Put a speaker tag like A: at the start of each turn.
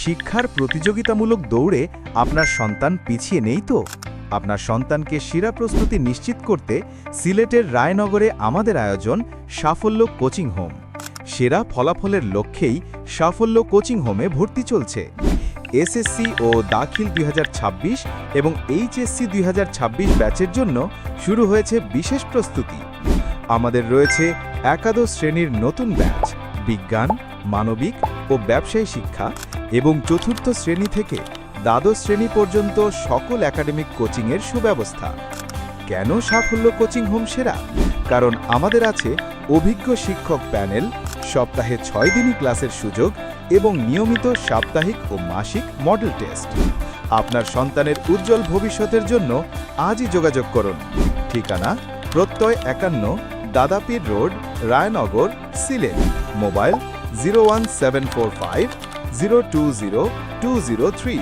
A: শিক্ষার প্রতিযোগিতামূলক দৌড়ে আপনার সন্তান পিছিয়ে নেই তো? আপনার সন্তানকে সেরা প্রস্তুতি নিশ্চিত করতে সিলেটের রায়নগরে আমাদের আয়োজন সাফল্য কোচিং হোম। সেরা ফলাফলের লক্ষ্যেই সাফল্য কোচিং হোমে ভর্তি চলছে। এসএসসি ও দাখিল 2026 এবং এইচএসসি 2026 ব্যাচের জন্য শুরু হয়েছে বিশেষ প্রস্তুতি। আমাদের রয়েছে একাদশ শ্রেণীর নতুন ব্যাচ, বিজ্ঞান, মানবিক ও ব্যবসায়ী শিক্ষা এবং চতুর্থ শ্রেণী থেকে দ্বাদশ শ্রেণী পর্যন্ত সকল একাডেমিক কোচিংয়ের সুব্যবস্থা। কেন সাফল্য কোচিং হোম সেরা? কারণ আমাদের আছে অভিজ্ঞ শিক্ষক প্যানেল, সপ্তাহে 6 দিনই ক্লাসের সুযোগ এবং নিয়মিত সাপ্তাহিক ও মাসিক মডেল টেস্ট। আপনার সন্তানের উজ্জ্বল ভবিষ্যতের জন্য আজই যোগাযোগ করুন। ঠিকানা প্রত্যয় 51, দাদাপীর রোড, রায়নগর, সিলেট। মোবাইল 01745 020 203।